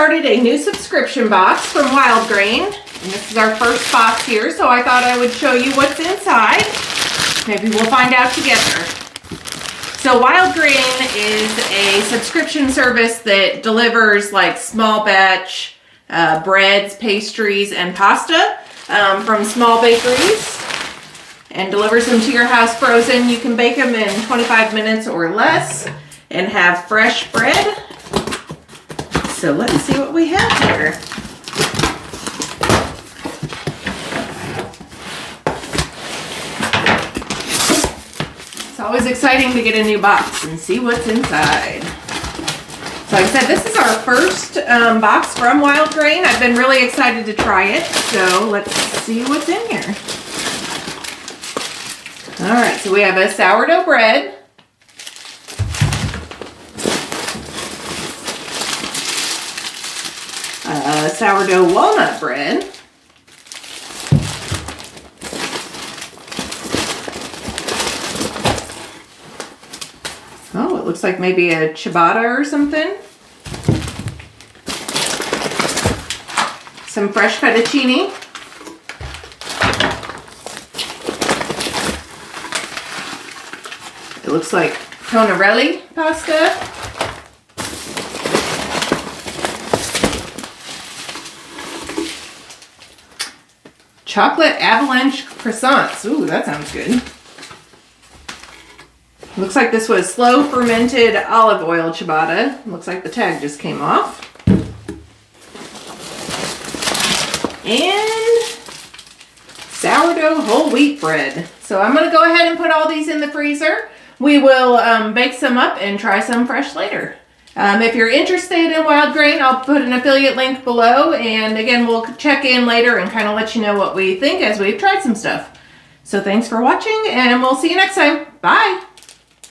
started a new subscription box from Wildgrain, and this is our first box here, so I thought I would show you what's inside. Maybe we'll find out together. So Wildgrain is a subscription service that delivers like small batch breads, pastries, and pasta from small bakeries and delivers them to your house frozen. You can bake them in 25 minutes or less and have fresh bread. So let's see what we have here. It's always exciting to get a new box and see what's inside. So like I said, this is our first box from Wildgrain. I've been really excited to try it. So let's see what's in here. All right, so we have a sourdough bread. Sourdough walnut bread. Oh, it looks like maybe a ciabatta or something. Some fresh fettuccine. It looks like tonarelli pasta. Chocolate avalanche croissants. Ooh, that sounds good. Looks like this was slow fermented olive oil ciabatta. Looks like the tag just came off. And sourdough whole wheat bread. So I'm going to go ahead and put all these in the freezer. We will bake some up and try some fresh later. If you're interested in Wildgrain, I'll put an affiliate link below. And again, we'll check in later and kind of let you know what we think as we've tried some stuff. So thanks for watching, and we'll see you next time. Bye.